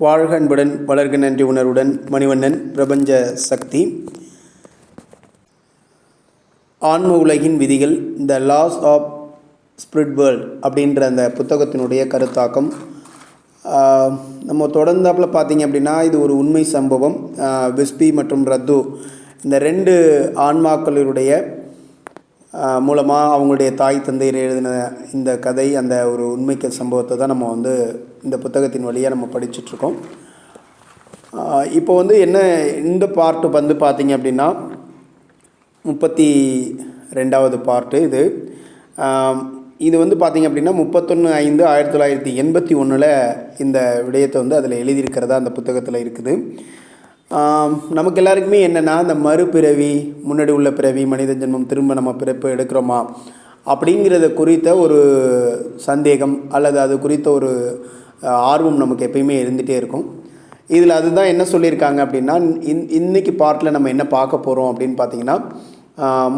வாழ்க அன்புடன் வளர்க நன்றி உணர்வுடன் மணிவண்ணன் பிரபஞ்ச சக்தி. ஆன்ம உலகின் விதிகள், த லாஸ் ஆஃப் ஸ்பிரிட் வேர்ல்ட் அப்படின்ற அந்த புத்தகத்தினுடைய கருத்தாக்கம். நம்ம தொடர்ந்தாப்பில் பார்த்தீங்க அப்படின்னா இது ஒரு உண்மை சம்பவம். விஸ்பி மற்றும் ரத்து இந்த ரெண்டு ஆன்மாக்களுடைய மூலமாக அவங்களுடைய தாய் தந்தையர் எழுதின இந்த கதை, அந்த ஒரு உண்மைக்கு சம்பவத்தை தான் நம்ம இந்த புத்தகத்தின் வழியாக நம்ம படிச்சுட்ருக்கோம். இப்போ என்ன இந்த பார்ட்டு பார்த்தீங்க அப்படின்னா 32வது பார்ட்டு இது. இது பார்த்தீங்க அப்படின்னா 31/5/1981 இந்த விடயத்தை அதில் எழுதியிருக்கிறதா அந்த புத்தகத்தில் இருக்குது. நமக்கு எல்லாருக்குமே என்னென்னா, இந்த மறுபிறவி, முன்னாடி உள்ள பிறவி, மனித ஜென்மம், திரும்ப நம்ம பிறப்பு எடுக்கிறோமா அப்படிங்கிறத குறித்த ஒரு சந்தேகம் அல்லது அது குறித்த ஒரு ஆர்வம் நமக்கு எப்பயுமே இருந்துகிட்டே இருக்கும். இதில் அதுதான் என்ன சொல்லியிருக்காங்க அப்படின்னா, இன்றைக்கி பார்ட்டில் நம்ம என்ன பார்க்க போகிறோம் அப்படின்னு பார்த்திங்கன்னா,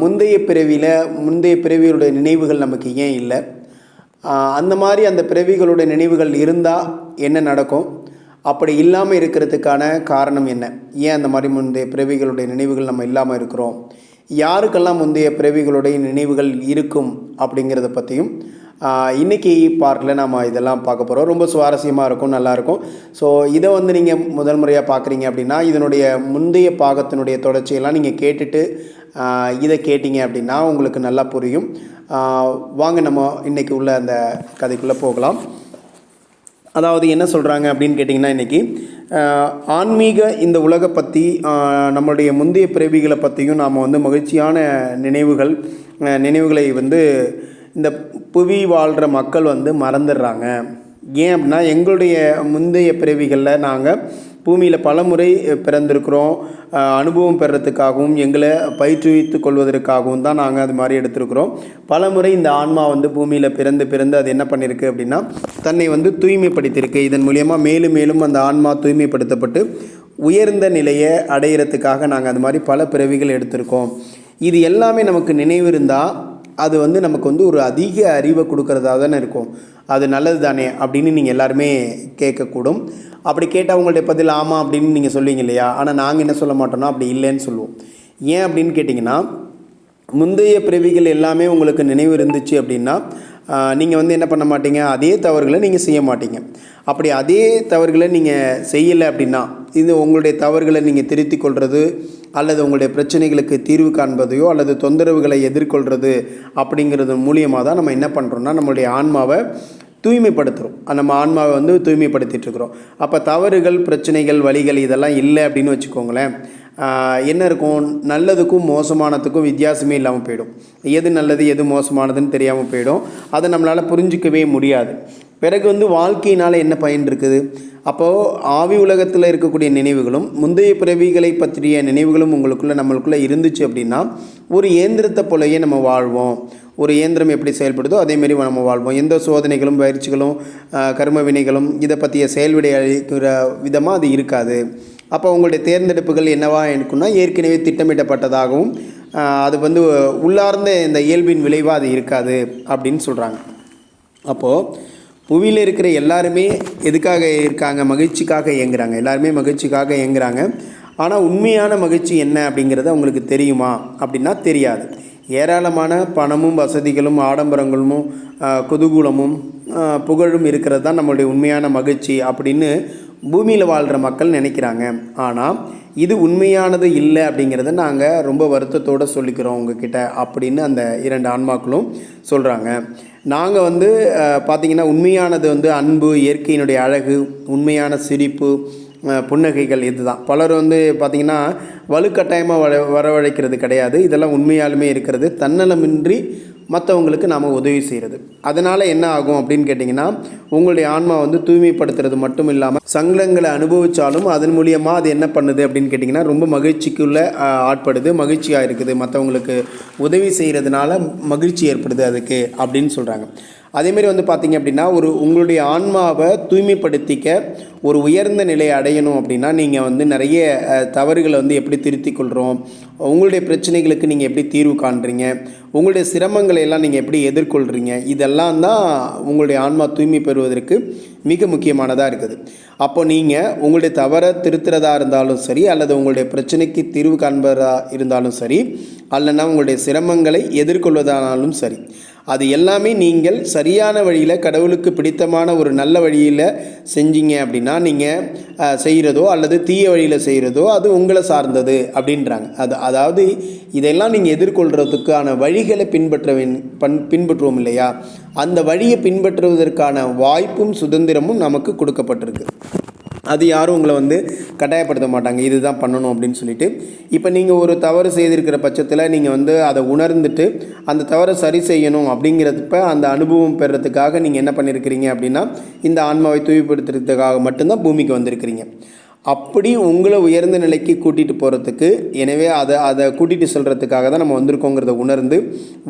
முந்தைய பிறவிகளுடைய நினைவுகள் நமக்கு ஏன் இல்லை, அந்த மாதிரி அந்த பிறவிகளுடைய நினைவுகள் இருந்தால் என்ன நடக்கும், அப்படி இல்லாமல் இருக்கிறதுக்கான காரணம் என்ன, ஏன் அந்த மாதிரி முந்தைய பிறவிகளுடைய நினைவுகள் நம்ம இல்லாமல் இருக்கிறோம், யாருக்கெல்லாம் முந்தைய பிறவிகளுடைய நினைவுகள் இருக்கும் அப்படிங்கிறத பற்றியும் இன்றைக்கி பார்ட்டில் நம்ம இதெல்லாம் பார்க்க போகிறோம். ரொம்ப சுவாரஸ்யமாக இருக்கும், நல்லாயிருக்கும். ஸோ இதை நீங்கள் முதல் முறையாக பார்க்குறீங்க அப்படின்னா இதனுடைய முந்தைய பாகத்தினுடைய தொடர்ச்சியெல்லாம் நீங்கள் கேட்டுட்டு இதை கேட்டிங்க அப்படின்னா உங்களுக்கு நல்லா புரியும். வாங்க நம்ம இன்றைக்கி உள்ள அந்த கதைக்குள்ளே போகலாம். அதாவது என்ன சொல்கிறாங்க அப்படின்னு கேட்டிங்கன்னா, இன்றைக்கி ஆன்மீக இந்த உலகை பற்றி, நம்மளுடைய முந்தைய பிறவிகளை பற்றியும் நாம் மகிழ்ச்சியான நினைவுகளை இந்த புவி வாழ்கிற மக்கள் மறந்துடுறாங்க. ஏன் அப்படின்னா, எங்களுடைய முந்தைய பிறவிகளில் நாங்கள் பூமியில் பல முறை பிறந்திருக்கிறோம். அனுபவம் பெறத்துக்காகவும் எங்களை பயிற்றுவித்து கொள்வதற்காகவும் தான் நாங்கள் அது மாதிரி எடுத்திருக்கிறோம். பல முறை இந்த ஆன்மா பூமியில் பிறந்து அது என்ன பண்ணியிருக்கு அப்படின்னா, தன்னை தூய்மைப்படுத்தியிருக்கு. இதன் மூலியமாக மேலும் மேலும் அந்த ஆன்மா தூய்மைப்படுத்தப்பட்டு உயர்ந்த நிலையை அடையிறதுக்காக நாங்கள் அது மாதிரி பல பிறவிகள் எடுத்திருக்கோம். இது எல்லாமே நமக்கு நினைவு இருந்தால் அது நமக்கு ஒரு அதிக அறிவை கொடுக்கறதா தானே இருக்கும். அது நல்லது தானே அப்படின்னு நீங்கள் எல்லாருமே கேட்கக்கூடும். அப்படி கேட்டால் அவங்கள்ட்ட பதில் ஆமாம் அப்படின்னு நீங்கள் சொல்லுவீங்க இல்லையா. ஆனால் நாங்கள் என்ன சொல்ல மாட்டோம்னா அப்படி இல்லைன்னு சொல்லுவோம். ஏன் அப்படின்னு கேட்டிங்கன்னா, முந்தைய பிறவிகள் எல்லாமே உங்களுக்கு நினைவு இருந்துச்சு அப்படின்னா நீங்கள் என்ன பண்ண மாட்டீங்க, அதே தவறுகளை நீங்கள் செய்ய மாட்டீங்க. அப்படி அதே தவறுகளை நீங்கள் செய்யலை அப்படின்னா, இது உங்களுடைய தவறுகளை நீங்கள் திருத்தி கொள்வது அல்லது உங்களுடைய பிரச்சனைகளுக்கு தீர்வு காண்பதையோ அல்லது தொந்தரவுகளை எதிர்கொள்வது அப்படிங்கிறது மூலியமாக தான் நம்ம என்ன பண்ணுறோம்னா நம்மளுடைய ஆன்மாவை தூய்மைப்படுத்துகிறோம். நம்ம ஆன்மாவை தூய்மைப்படுத்திகிட்ருக்குறோம். அப்போ தவறுகள், பிரச்சனைகள், வலிகள் இதெல்லாம் இல்லை அப்படின்னு வச்சுக்கோங்களேன். என்ன இருக்கும், நல்லதுக்கும் மோசமானதுக்கும் வித்தியாசமே இல்லாமல் போயிடும். எது நல்லது எது மோசமானதுன்னு தெரியாமல் போயிடும். அதை நம்மளால் புரிஞ்சிக்கவே முடியாது. பிறகு வாழ்க்கையினால் என்ன பயன் இருக்குது? அப்போது ஆவி உலகத்தில் இருக்கக்கூடிய நினைவுகளும் முந்தைய பிறவிகளை பற்றிய நினைவுகளும் நம்மளுக்குள்ளே இருந்துச்சு அப்படின்னா ஒரு இயந்திரத்தை போலவே நம்ம வாழ்வோம். ஒரு இயந்திரம் எப்படி செயல்படுதோ அதேமாரி நம்ம வாழ்வோம். எந்த சோதனைகளும், பயிற்சிகளும், கர்ம வினைகளும் இதை பற்றிய செயல்விடை அளிக்கிற விதமாக அது இருக்காது. அப்போ உங்களுடைய தேர்ந்தெடுப்புகள் என்னவா இருக்குன்னா ஏற்கனவே திட்டமிட்டப்பட்டதாகவும் அது உள்ளார்ந்த இந்த இயல்பின் விளைவாக அது இருக்காது அப்படின்னு சொல்கிறாங்க. அப்போது புவியில் இருக்கிற எல்லாருமே எதுக்காக இருக்காங்க? மகிழ்ச்சிக்காக இயங்குறாங்க. எல்லாருமே மகிழ்ச்சிக்காக இயங்குறாங்க. ஆனால் உண்மையான மகிழ்ச்சி என்ன அப்படிங்கிறது அவங்களுக்கு தெரியுமா அப்படின்னா தெரியாது. ஏராளமான பணமும் வசதிகளும் ஆடம்பரங்களும் குதூகூலமும் புகழும் இருக்கிறது தான் நம்மளுடைய உண்மையான மகிழ்ச்சி அப்படின்னு பூமியில் வாழ்கிற மக்கள் நினைக்கிறாங்க. ஆனால் இது உண்மையானது இல்லை அப்படிங்கிறத நாங்கள் ரொம்ப வருத்தத்தோடு சொல்லிக்கிறோம் உங்ககிட்ட அப்படின்னு அந்த இரண்டு ஆன்மாக்களும் சொல்கிறாங்க. நாங்கள் பார்த்திங்கன்னா உண்மையானது அன்பு, இயற்கையினுடைய அழகு, உண்மையான சிரிப்பு, புன்னகைகள் இதுதான். பலர் பார்த்திங்கன்னா வலுக்கட்டாயமாக வரவழைக்கிறது கிடையாது. இதெல்லாம் உண்மையாலுமே இருக்கிறது. தன்னலமின்றி மற்றவங்களுக்கு நாம் உதவி செய்கிறது. அதனால் என்ன ஆகும் அப்படின்னு கேட்டிங்கன்னா, உங்களுடைய ஆன்மா தூய்மைப்படுத்துறது மட்டும் இல்லாமல் சங்கடங்களை அனுபவித்தாலும் அதன் மூலியமாக அது என்ன பண்ணுது அப்படின்னு கேட்டிங்கன்னா ரொம்ப மகிழ்ச்சிக்குள்ளே ஆட்படுது, மகிழ்ச்சியாக இருக்குது. மற்றவங்களுக்கு உதவி செய்கிறதுனால மகிழ்ச்சி ஏற்படுது அதுக்கு அப்படின்னு சொல்கிறாங்க. அதேமாரி வந்து பார்த்திங்க அப்படின்னா உங்களுடைய ஆன்மாவை தூய்மைப்படுத்திக்க ஒரு உயர்ந்த நிலையை அடையணும் அப்படின்னா நீங்கள் வந்து நிறைய தவறுகளை வந்து எப்படி திருத்திக் கொள்கிறோம், உங்களுடைய பிரச்சனைகளுக்கு நீங்கள் எப்படி தீர்வு காண்றீங்க, உங்களுடைய சிரமங்களை எல்லாம் நீங்கள் எப்படி எதிர்கொள்கிறீங்க, இதெல்லாம் தான் உங்களுடைய ஆன்மா தூய்மை பெறுவதற்கு மிக முக்கியமானதாக இருக்குது. அப்போ நீங்கள் உங்களுடைய தவறை திருத்துறதா இருந்தாலும் சரி, அல்லது உங்களுடைய பிரச்சனைக்கு தீர்வு காண்பதா இருந்தாலும் சரி, அல்லனா உங்களுடைய சிரமங்களை எதிர்கொள்வதானாலும் சரி, அது எல்லாமே நீங்கள் சரியான வழியில் கடவுளுக்கு பிடித்தமான ஒரு நல்ல வழியில் செஞ்சீங்க அப்படின்னா நீங்கள் செய்கிறதோ அல்லது தீய வழியில் செய்கிறதோ அது உங்களை சார்ந்தது அப்படின்றாங்க. அதாவது இதெல்லாம் நீங்கள் எதிர்கொள்கிறதுக்கான வழிகளை பின்பற்றுவோம் இல்லையா, அந்த வழியை பின்பற்றுவதற்கான வாய்ப்பும் சுதந்திரமும் நமக்கு கொடுக்கப்பட்டிருக்கு. அது யாரும் உங்களை வந்து கட்டாயப்படுத்த மாட்டாங்க இதுதான் பண்ணணும் அப்படின்னு சொல்லிட்டு. இப்போ நீங்கள் ஒரு தவறு செய்திருக்கிற பட்சத்தில் நீங்கள் வந்து அதை உணர்ந்துட்டு அந்த தவறை சரி செய்யணும் அப்படிங்கிறப்ப அந்த அனுபவம் பெறுறதுக்காக நீங்கள் என்ன பண்ணியிருக்கிறீங்க அப்படின்னா இந்த ஆன்மாவை தூய்மைப்படுத்துறதுக்காக மட்டும்தான் பூமிக்கு வந்திருக்கிறீங்க. அப்படி உங்களை உயர்ந்த நிலைக்கு கூட்டிகிட்டு போகிறதுக்கு, எனவே அதை கூட்டிகிட்டு செல்கிறதுக்காக தான் நம்ம வந்திருக்கோங்கிறத உணர்ந்து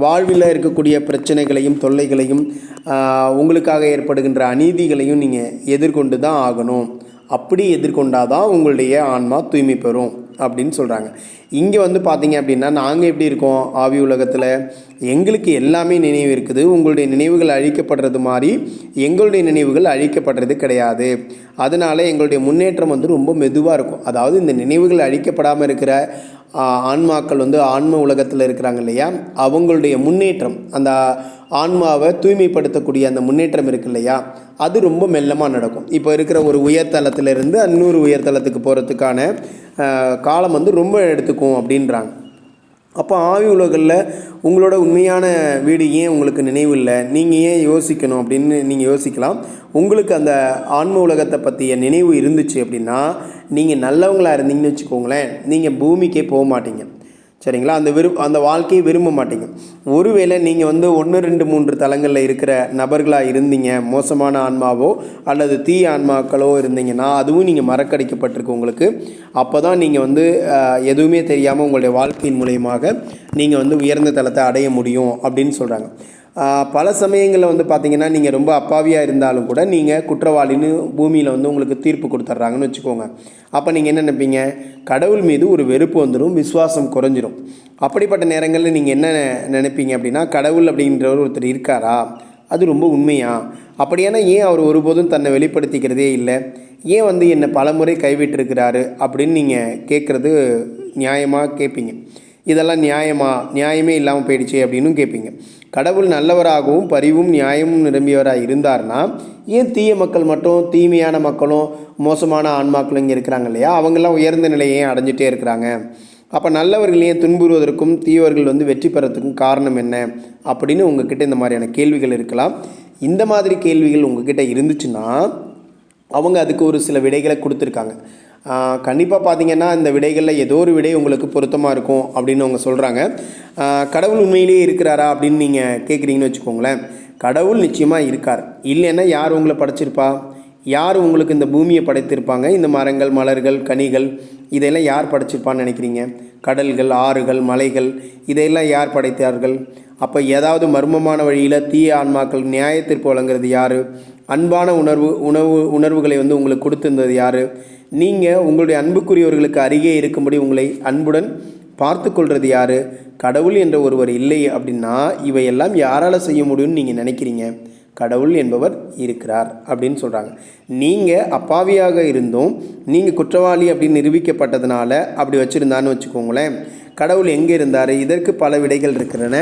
வாழ்வில் இருக்கக்கூடிய பிரச்சனைகளையும் தொல்லைகளையும் உங்களுக்காக ஏற்படுகின்ற அநீதிகளையும் நீங்கள் எதிர்கொண்டு தான் ஆகணும். அப்படி எதிர்கொண்டாதான் உங்களுடைய ஆன்மா தூய்மை பெறும் அப்படின்னு சொல்கிறாங்க. இங்கே வந்து பார்த்தீங்க அப்படின்னா நாங்கள் எப்படி இருக்கோம் ஆவி உலகத்தில், எங்களுக்கு எல்லாமே நினைவு இருக்குது. உங்களுடைய நினைவுகள் அழிக்கப்படுறது மாதிரி எங்களுடைய நினைவுகள் அழிக்கப்படுறது கிடையாது. அதனால் எங்களுடைய முன்னேற்றம் வந்து ரொம்ப மெதுவாக இருக்கும். அதாவது இந்த நினைவுகள் அழிக்கப்படாமல் இருக்கிற ஆன்மாக்கள் வந்து ஆன்ம உலகத்தில் இருக்கிறாங்க இல்லையா, அவங்களுடைய முன்னேற்றம், அந்த ஆன்மாவை தூய்மைப்படுத்தக்கூடிய அந்த முன்னேற்றம் இருக்கு இல்லையா, அது ரொம்ப மெல்லமாக நடக்கும். இப்போ இருக்கிற ஒரு உயர்தளத்திலிருந்து இன்னொரு உயர்தளத்துக்கு போகிறதுக்கான காலம் வந்து ரொம்ப எடுத்துக்கும் அப்படின்றாங்க. அப்போ ஆவி உலகில் உங்களோட உண்மையான வீடு ஏன் உங்களுக்கு நினைவு இல்லை, நீங்கள் ஏன் யோசிக்கணும் அப்படின்னு நீங்கள் யோசிக்கலாம். உங்களுக்கு அந்த ஆன்ம உலகத்தை பற்றிய நினைவு இருந்துச்சு அப்படின்னா நீங்கள் நல்லவங்களாக இருந்தீங்கன்னு வச்சுக்கோங்களேன், நீங்கள் பூமிக்கே போக மாட்டீங்க. சரிங்களா, அந்த வாழ்க்கையை விரும்ப மாட்டீங்க. ஒருவேளை நீங்கள் வந்து 1, 2, 3 தலங்களில் இருக்கிற நபர்களாக இருந்தீங்க, மோசமான ஆன்மாவோ அல்லது தீய ஆன்மாக்களோ இருந்தீங்கன்னா அதுவும் நீங்கள் மறக்கடிக்கப்பட்டிருக்கு உங்களுக்கு. அப்போ தான் நீங்கள் வந்து எதுவுமே தெரியாமல் உங்களுடைய வாழ்க்கையின் மூலயமாக நீங்கள் வந்து உயர்ந்த தளத்தை அடைய முடியும் அப்படின்னு சொல்கிறாங்க. பல சமயங்களில் வந்து பார்த்திங்கன்னா நீங்கள் ரொம்ப அப்பாவியாக இருந்தாலும் கூட நீங்கள் குற்றவாளின்னு பூமியில் வந்து உங்களுக்கு தீர்ப்பு கொடுத்துட்றாங்கன்னு வச்சுக்கோங்க. அப்போ நீங்கள் என்ன நினைப்பீங்க, கடவுள் மீது ஒரு வெறுப்பு வந்துடும், விசுவாசம் குறைஞ்சிரும். அப்படிப்பட்ட நேரங்களில் நீங்கள் என்ன நினைப்பீங்க அப்படின்னா, கடவுள் அப்படின்றவர் ஒருத்தர் இருக்காரா, அது ரொம்ப உண்மையா, அப்படியானா ஏன் அவர் ஒருபோதும் தன்னை வெளிப்படுத்திக்கிறதே இல்லை, ஏன் வந்து என்னை பலமுறை கைவிட்டிருக்கிறாரு அப்படின்னு நீங்கள் கேட்குறது நியாயமாக கேட்பீங்க. இதெல்லாம் நியாயமே இல்லாமல் போயிடுச்சு அப்படின்னு கேட்பீங்க. கடவுள் நல்லவராகவும் பரிவும் நியாயமும் நிரம்பியவராக இருந்தார்னா ஏன் தீய மக்கள் மட்டும், தீமையான மக்களும் மோசமான ஆன்மாக்களும் இங்கே இருக்கிறாங்க இல்லையா, அவங்கெல்லாம் உயர்ந்த நிலையை அடைஞ்சிட்டே இருக்கிறாங்க. அப்போ நல்லவர்கள் ஏன் துன்புறுவதற்கும் தீயவர்கள் வந்து வெற்றி பெறத்துக்கும் காரணம் என்ன அப்படின்னு உங்ககிட்ட இந்த மாதிரியான கேள்விகள் இருக்கலாம். இந்த மாதிரி கேள்விகள் உங்ககிட்ட இருந்துச்சுன்னா அவங்க அதுக்கு ஒரு சில விடைகளை கொடுத்துருக்காங்க. கண்டிப்பாக பார்த்திங்கன்னா இந்த விடைகளில் ஏதோ ஒரு விடை உங்களுக்கு பொருத்தமாக இருக்கும் அப்படின்னு அவங்க சொல்கிறாங்க. கடவுள் உண்மையிலேயே இருக்கிறாரா அப்படின்னு நீங்கள் கேட்குறீங்கன்னு வச்சுக்கோங்களேன், கடவுள் நிச்சயமாக இருக்கார். இல்லைன்னா யார் உங்களை படைச்சிருப்பா, யார் உங்களுக்கு இந்த பூமியை படைத்திருப்பாங்க, இந்த மரங்கள் மலர்கள் கனிகள் இதெல்லாம் யார் படைச்சிருப்பான்னு நினைக்கிறீங்க, கடல்கள் ஆறுகள் மலைகள் இதையெல்லாம் யார் படைத்தார்கள். அப்போ ஏதாவது மர்மமான வழியில் தீய ஆன்மாக்கள் நியாயத்திற்கு வழங்குறது யார், அன்பான உணர்வுகளை வந்து உங்களுக்கு கொடுத்துருந்தது யார், நீங்கள் உங்களுடைய அன்புக்குரியவர்களுக்கு அருகே இருக்கும்படி உங்களை அன்புடன் பார்த்து கொள்வது யார், கடவுள் என்ற ஒருவர் இல்லை அப்படின்னா இவையெல்லாம் யாரால் செய்ய முடியும்னு நீங்கள் நினைக்கிறீங்க, கடவுள் என்பவர் இருக்கிறார் அப்படின்னு சொல்கிறாங்க. நீங்கள் அப்பாவியாக இருந்தும் நீங்கள் குற்றவாளி அப்படின்னு நிரூபிக்கப்பட்டதுனால அப்படி வச்சுருந்தான்னு வச்சுக்கோங்களேன், கடவுள் எங்கே இருந்தார், இதற்கு பல விடைகள் இருக்கிறன.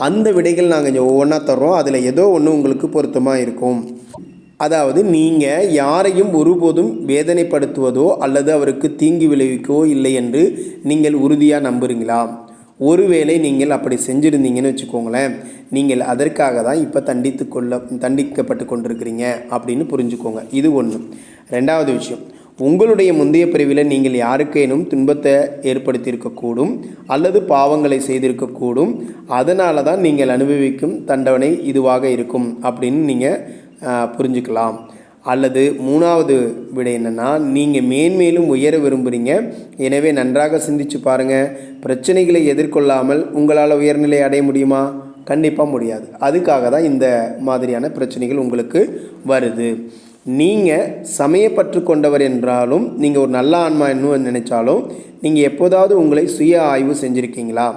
அந்த விடைகள் நாங்கள் இங்கே ஒவ்வொன்றா தர்றோம், அதில் ஏதோ ஒன்று உங்களுக்கு பொருத்தமாக இருக்கும். அதாவது நீங்கள் யாரையும் ஒருபோதும் வேதனைப்படுத்துவதோ அல்லது அவருக்கு தீங்கு விளைவிக்கவோ இல்லை என்று நீங்கள் உறுதியாக நம்புறீங்களா? ஒருவேளை நீங்கள் அப்படி செஞ்சுருந்தீங்கன்னு வச்சுக்கோங்களேன், நீங்கள் அதற்காக தான் இப்போ தண்டிக்கப்பட்டு கொண்டிருக்கிறீங்க அப்படின்னு புரிஞ்சுக்கோங்க. இது ஒன்று. ரெண்டாவது விஷயம், உங்களுடைய முந்தைய பிரிவில் நீங்கள் யாருக்கேனும் துன்பத்தை ஏற்படுத்தியிருக்கக்கூடும் அல்லது பாவங்களை செய்திருக்கக்கூடும், அதனால தான் நீங்கள் அனுபவிக்கும் தண்டனை இதுவாக இருக்கும் அப்படின்னு நீங்கள் புரிஞ்சுக்கலாம். அல்லது மூணாவது விடை என்னென்னா, நீங்கள் மேன்மேலும் உயர விரும்புகிறீங்க, எனவே நன்றாக சிந்திச்சு பாருங்கள், பிரச்சனைகளை எதிர்கொள்ளாமல் உங்களால் உயர்நிலை அடைய முடியுமா, கண்டிப்பாக முடியாது. அதுக்காக தான் இந்த மாதிரியான பிரச்சனைகள் உங்களுக்கு வருது. நீங்கள் சமயப்பற்று கொண்டவர் என்றாலும், நீங்கள் ஒரு நல்ல ஆன்மா இன்னும் நினைச்சாலும், நீங்கள் எப்போதாவது உங்களை சுய ஆய்வு செஞ்சுருக்கீங்களா?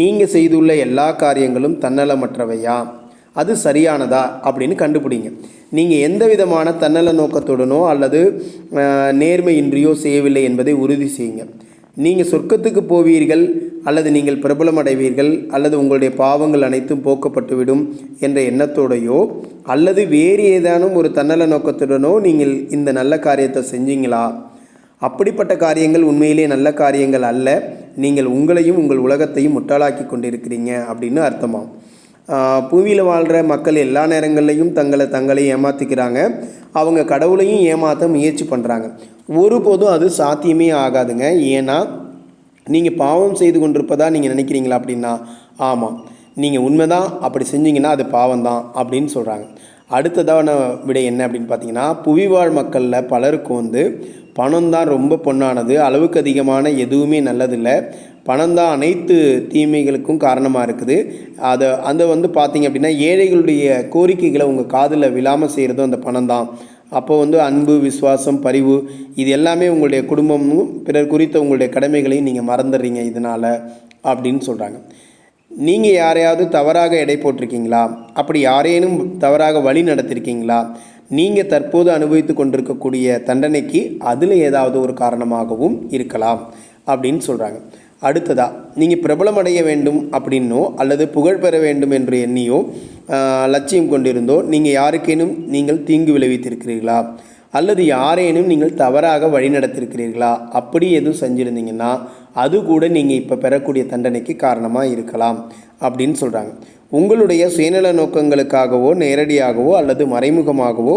நீங்கள் செய்துள்ள எல்லா காரியங்களும் தன்னலமற்றவையா, அது சரியானதா அப்படின்னு கண்டுபிடிங்க. நீங்கள் எந்த விதமான தன்னல நோக்கத்துடனோ அல்லது நேர்மையின்றியோ செய்யவில்லை என்பதை உறுதி செய்யுங்க. நீங்கள் சொர்க்கத்துக்கு போவீர்கள், அல்லது நீங்கள் பிரபலம் அடைவீர்கள், அல்லது உங்களுடைய பாவங்கள் அனைத்தும் போக்கப்பட்டுவிடும் என்ற எண்ணத்தோடையோ அல்லது வேறு ஏதானும் ஒரு தன்னல நோக்கத்துடனோ நீங்கள் இந்த நல்ல காரியத்தை செஞ்சீங்களா? அப்படிப்பட்ட காரியங்கள் உண்மையிலே நல்ல காரியங்கள் அல்ல. நீங்கள் உங்களையும் உங்கள் உலகத்தையும் முட்டாளாக்கி கொண்டிருக்கிறீங்க அப்படின்னு அர்த்தமாகும். பூமியில் வாழ்கிற மக்கள் எல்லா நேரங்கள்லையும் தங்களை ஏமாற்றிக்கிறாங்க. அவங்க கடவுளையும் ஏமாற்ற முயற்சி பண்ணுறாங்க. ஒருபோதும் அது சாத்தியமே ஆகாதுங்க. ஏன்னா நீங்கள் பாவம் செய்து கொண்டிருப்பதா நீங்கள் நினைக்கிறீங்களா அப்படின்னா, ஆமாம், நீங்கள் உண்மைதான் அப்படி செஞ்சீங்கன்னா அது பாவம்தான் அப்படின்னு சொல்கிறாங்க. அடுத்ததான விடை என்ன அப்படின்னு பார்த்தீங்கன்னா, புவிவாழ் மக்களில் பலருக்கும் பணம் தான் ரொம்ப பொன்னானது, அளவுக்கு அதிகமான எதுவுமே நல்லதில்லை, பணம் தான் அனைத்து தீமைகளுக்கும் காரணமாக இருக்குது. அதை பார்த்தீங்க அப்படின்னா, ஏழைகளுடைய கோரிக்கைகளை உங்கள் காதில் விழாமல் செய்கிறதும் அந்த பணம் தான். அப்போ அன்பு, விசுவாசம், பரிவு இது எல்லாமே உங்களுடைய குடும்பமும் பிறர் குறித்த உங்களுடைய கடமைகளையும் நீங்கள் மறந்துடுறீங்க இதனால் அப்படின்னு சொல்கிறாங்க. நீங்கள் யாரையாவது தவறாக எடை போட்டிருக்கீங்களா? அப்படி யாரேனும் தவறாக வழி நடத்திருக்கீங்களா? நீங்கள் தற்போது அனுபவித்து கொண்டிருக்கக்கூடிய தண்டனைக்கு அதில் ஏதாவது ஒரு காரணமாகவும் இருக்கலாம் அப்படின்னு சொல்கிறாங்க. அடுத்ததாக, நீங்கள் பிரபலமடைய வேண்டும் அப்படின்னோ அல்லது புகழ் பெற வேண்டும் என்று எண்ணியோ லட்சியம் கொண்டிருந்தோ நீங்கள் யாருக்கேனும் நீங்கள் தீங்கு விளைவித்திருக்கிறீர்களா? அல்லது யாரேனும் நீங்கள் தவறாக வழி நடத்திருக்கிறீர்களா? அப்படி எதுவும் செஞ்சுருந்தீங்கன்னா அது கூட நீங்கள் இப்போ பெறக்கூடிய தண்டனைக்கு காரணமாக இருக்கலாம் அப்படின்னு சொல்கிறாங்க. உங்களுடைய சுயநல நோக்கங்களுக்காகவோ நேரடியாகவோ அல்லது மறைமுகமாகவோ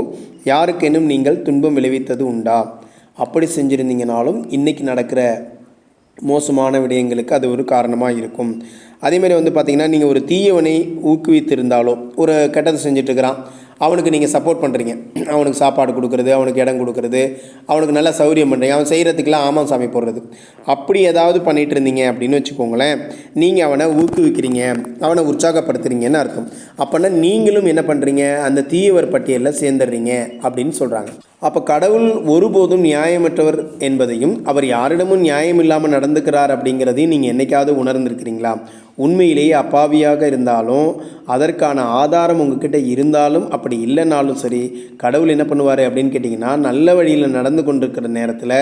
யாருக்கேனும் நீங்கள் துன்பம் விளைவித்தது உண்டா? அப்படி செஞ்சுருந்தீங்கனாலும் இன்றைக்கி நடக்கிற மோசமான விடயங்களுக்கு அது ஒரு காரணமாக இருக்கும். அதேமாதிரி பார்த்திங்கன்னா, நீங்கள் ஒரு தீயவனை ஊக்குவித்திருந்தாலோ, ஒரு கெட்டதை செஞ்சிட்ருக்கிறான், அவனுக்கு நீங்கள் சப்போர்ட் பண்ணுறீங்க, அவனுக்கு சாப்பாடு கொடுக்குறது, அவனுக்கு இடம் கொடுக்குறது, அவனுக்கு நல்ல சௌகரியம் பண்ணுறீங்க, அவன் செய்கிறதுக்கெல்லாம் ஆமாம் சாமி போடுறது, அப்படி ஏதாவது பண்ணிகிட்டு இருந்தீங்க அப்படின்னு வச்சுக்கோங்களேன், நீங்கள் அவனை ஊக்குவிக்கிறீங்க, அவனை உற்சாகப்படுத்துறீங்கன்னு அர்த்தம். அப்போனா நீங்களும் என்ன பண்ணுறீங்க, அந்த தீயவர் பட்டியலில் சேர்ந்துடுறீங்க அப்படின்னு சொல்கிறாங்க. அப்போ கடவுள் ஒருபோதும் நியாயமற்றவர் என்பதையும் அவர் யாரிடமும் நியாயம் இல்லாமல் நடந்துக்கிறார் அப்படிங்கிறதையும் நீங்கள் என்றைக்காவது உணர்ந்திருக்கிறீங்களா? உண்மையிலேயே அப்பாவியாக இருந்தாலும் அதற்கான ஆதாரம் உங்ககிட்ட இருந்தாலும் அப்படி இல்லைனாலும் சரி, கடவுள் என்ன பண்ணுவார் அப்படின்னு கேட்டிங்கன்னா, நல்ல வழியில் நடந்து கொண்டிருக்கிற நேரத்தில்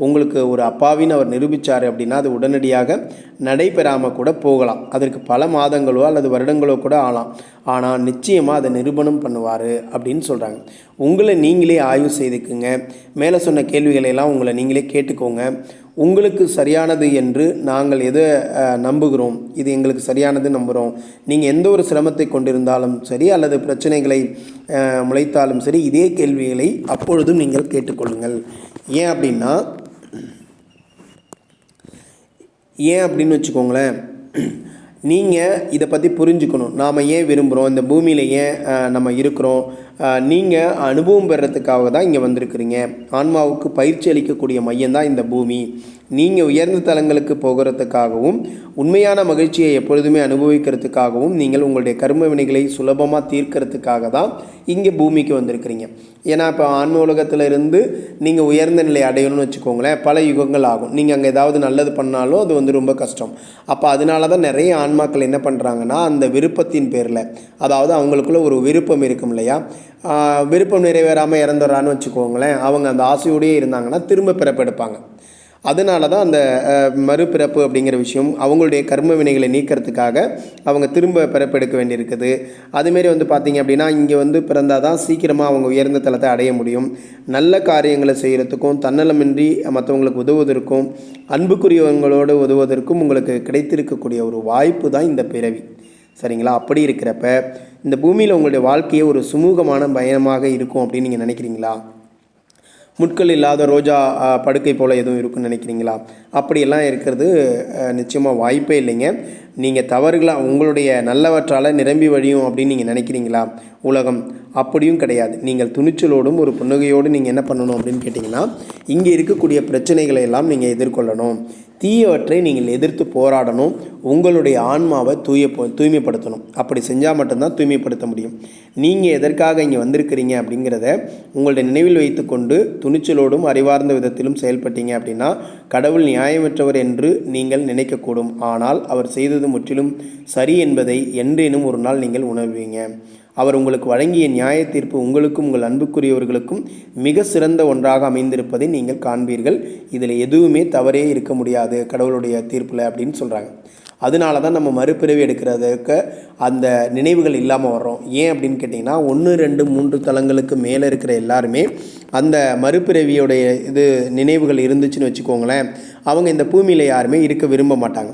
உங்களுக்கு ஒரு அப்பாவின்னு அவர் நிரூபித்தார் அப்படின்னா அது உடனடியாக நடைபெறாமல் கூட போகலாம். அதற்கு பல மாதங்களோ அல்லது வருடங்களோ கூட ஆகலாம். ஆனால் நிச்சயமாக அதை நிரூபணம் பண்ணுவார் அப்படின்னு சொல்கிறாங்க. உங்களை நீங்களே ஆய்வு செய்துக்குங்க. மேலே சொன்ன கேள்விகளையெல்லாம் உங்களை நீங்களே கேட்டுக்கோங்க. உங்களுக்கு சரியானது என்று நாங்கள் எதை நம்புகிறோம், இது எங்களுக்கு சரியானது நம்புகிறோம். நீங்கள் எந்த ஒரு சிரமத்தை கொண்டிருந்தாலும் சரி அல்லது பிரச்சனைகளை முளைத்தாலும் சரி, இதே கேள்விகளை அப்பொழுதும் நீங்கள் கேட்டுக்கொள்ளுங்கள். ஏன் அப்படின்னு வச்சுக்கோங்களேன், நீங்கள் இதை பற்றி புரிஞ்சுக்கணும். நாம் ஏன் விரும்புகிறோம், இந்த பூமியில் ஏன் நம்ம இருக்கிறோம், நீங்கள் அனுபவம் பெறத்துக்காக தான் இங்கே வந்திருக்கிறீங்க. ஆன்மாவுக்கு பயிற்சி அளிக்கக்கூடிய மையம் தான் இந்த பூமி. நீங்கள் உயர்ந்த தலங்களுக்கு போகிறதுக்காகவும் உண்மையான மகிழ்ச்சியை எப்பொழுதுமே அனுபவிக்கிறதுக்காகவும் நீங்கள் உங்களுடைய கர்ம வினைகளை சுலபமாக தீர்க்கிறதுக்காக தான் இங்கே பூமிக்கு வந்திருக்கிறீங்க. ஏன்னா இப்போ ஆன்ம உலகத்தில் இருந்து நீங்கள் உயர்ந்த நிலை அடையணும்னு வச்சுக்கோங்களேன், பல யுகங்கள் ஆகும். நீங்கள் அங்கே ஏதாவது நல்லது பண்ணாலும் அது ரொம்ப கஷ்டம். அப்போ அதனால தான் நிறைய ஆன்மாக்கள் என்ன பண்ணுறாங்கன்னா, அந்த விருப்பத்தின் பேரில், அதாவது அவங்களுக்குள்ள ஒரு விருப்பம் இருக்கும் இல்லையா, விருப்பம் நிறைவேறாமல் இறந்துடுறான்னு வச்சுக்கோங்களேன், அவங்க அந்த ஆசையோடையே இருந்தாங்கன்னா திரும்ப பிறப்பெடுப்பாங்க. அதனால தான் அந்த மறுபிறப்பு அப்படிங்கிற விஷயம் அவங்களுடைய கர்ம வினைகளை நீக்கிறதுக்காக அவங்க திரும்ப பிறப்பெடுக்க வேண்டியிருக்குது. அதுமாரி பார்த்திங்க அப்படின்னா, இங்கே பிறந்தால் தான் சீக்கிரமாக அவங்க உயர்ந்த தளத்தை அடைய முடியும். நல்ல காரியங்களை செய்கிறதுக்கும் தன்னலமின்றி மற்றவங்களுக்கு உதவுவதற்கும் அன்புக்குரியவங்களோடு உதவுவதற்கும் உங்களுக்கு கிடைத்திருக்கக்கூடிய ஒரு வாய்ப்பு தான் இந்த பிறவி. சரிங்களா? அப்படி இருக்கிறப்ப இந்த பூமியில் உங்களுடைய வாழ்க்கையை ஒரு சுமூகமான பயணமாக இருக்கும் அப்படின்னு நீங்கள் நினைக்கிறீங்களா? முட்கள் இல்லாத ரோஜா படுக்கை போல் எதுவும் இருக்குன்னு நினைக்கிறீங்களா? அப்படியெல்லாம் இருக்கிறது நிச்சயமாக வாய்ப்பே இல்லைங்க. நீங்கள் தவறுகளாக உங்களுடைய நல்லவற்றால் நிரம்பி வழியும் அப்படின்னு நீங்கள் நினைக்கிறீங்களா? உலகம் அப்படியும் கிடையாது. நீங்கள் துணிச்சலோடும் ஒரு புன்னகையோடு நீங்கள் என்ன பண்ணணும் அப்படின்னு கேட்டிங்கன்னா, இங்கே இருக்கக்கூடிய பிரச்சனைகளை எல்லாம் நீங்கள் எதிர்கொள்ளணும். தீயவற்றை நீங்கள் எதிர்த்து போராடணும். உங்களுடைய ஆன்மாவை தூய்மைப்படுத்தணும். அப்படி செஞ்சால் மட்டும்தான் தூய்மைப்படுத்த முடியும். நீங்கள் எதற்காக இங்கே வந்திருக்கிறீங்க அப்படிங்கிறத உங்களுடைய நினைவில் வைத்து கொண்டு துணிச்சலோடும் அறிவார்ந்த விதத்திலும் செயல்பட்டீங்க அப்படின்னா கடவுள் நியாயமற்றவர் என்று நீங்கள் நினைக்கக்கூடும். ஆனால் அவர் செய்தது முற்றிலும் சரி என்பதை என்றேனும் ஒரு நாள் நீங்கள் உணர்வீங்க. அவர் உங்களுக்கு வழங்கிய நியாய தீர்ப்பு உங்களுக்கும் உங்கள் அன்புக்குரியவர்களுக்கும் மிக சிறந்த ஒன்றாக அமைந்திருப்பதை நீங்கள் காண்பீர்கள். இதில் எதுவுமே தவறே இருக்க முடியாது கடவுளுடைய தீர்ப்பில் அப்படின்னு சொல்கிறாங்க. அதனால தான் நம்ம மறுபிறவி எடுக்கிறதுக்கு அந்த நினைவுகள் இல்லாமல் வர்றோம். ஏன் அப்படின்னு கேட்டிங்கன்னா 1, 2, 3 தலங்களுக்கு மேலே இருக்கிற எல்லாருமே அந்த மறுபிறவியோடைய நினைவுகள் இருந்துச்சுன்னு வச்சுக்கோங்களேன், அவங்க இந்த பூமியில் யாருமே இருக்க விரும்ப மாட்டாங்க.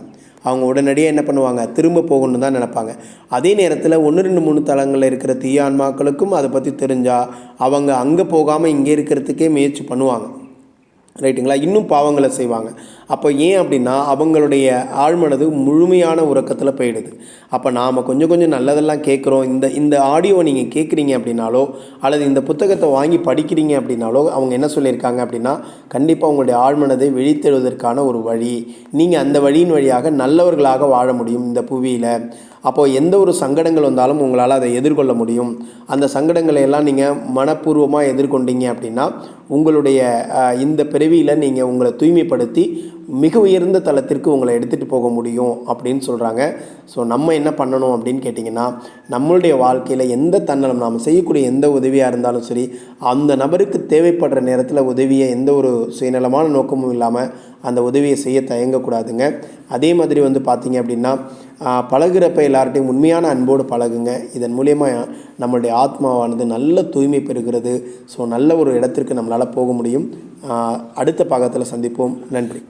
அவங்க உடனடியாக என்ன பண்ணுவாங்க, திரும்ப போகணுன்னு தான் நினைப்பாங்க. அதே நேரத்தில் 1, 2, 3 தலங்களில் இருக்கிற தீய ஆன்மாக்களுக்கும் அதை பற்றி தெரிஞ்சால் அவங்க அங்கே போகாமல் இங்கே இருக்கிறதுக்கே முயற்சி பண்ணுவாங்க. ரைட்டுங்களா? இன்னும் பாவங்களை செய்வாங்க. அப்போ ஏன் அப்படின்னா அவங்களுடைய ஆழ்மனது முழுமையான உறக்கத்தில் போயிடுது. அப்போ நாம் கொஞ்சம் கொஞ்சம் நல்லதெல்லாம் கேட்குறோம். இந்த ஆடியோவை நீங்கள் கேட்குறீங்க அப்படின்னாலோ அல்லது இந்த புத்தகத்தை வாங்கி படிக்கிறீங்க அப்படின்னாலோ அவங்க என்ன சொல்லியிருக்காங்க அப்படின்னா கண்டிப்பாக உங்களுடைய ஆழ்மனதை விழித்தெழுவதற்கான ஒரு வழி. நீங்கள் அந்த வழியின் வழியாக நல்லவர்களாக வாழ முடியும் இந்த புவியில். அப்போது எந்த ஒரு சங்கடங்கள் வந்தாலும் உங்களால் அதை எதிர்கொள்ள முடியும். அந்த சங்கடங்களை எல்லாம் நீங்கள் மனப்பூர்வமாக எதிர்கொண்டீங்க அப்படின்னா உங்களுடைய இந்த பிறவியில் நீங்கள் உங்களை தூய்மைப்படுத்தி மிக உயர்ந்த தளத்திற்கு உங்களை எடுத்துகிட்டு போக முடியும் அப்படின்னு சொல்கிறாங்க. ஸோ நம்ம என்ன பண்ணணும் அப்படின்னு கேட்டிங்கன்னா நம்மளுடைய வாழ்க்கையில் எந்த தன்னலம் நாம் செய்யக்கூடிய எந்த உதவியாக இருந்தாலும் சரி அந்த நபருக்கு தேவைப்படுற நேரத்தில் உதவியை எந்த ஒரு சுயநலமான நோக்கமும் இல்லாமல் அந்த உதவியை செய்ய தயங்கக்கூடாதுங்க. அதே மாதிரி பார்த்திங்க அப்படின்னா பழகுறப்ப எல்லார்ட்டையும் உண்மையான அன்போடு பழகுங்க. இதன் மூலியமாக நம்மளுடைய ஆத்மாவானது நல்ல தூய்மை பெறுகிறது. ஸோ நல்ல ஒரு இடத்திற்கு நம்மளால் போக முடியும். அடுத்த பாகத்தில் சந்திப்போம். நன்றி.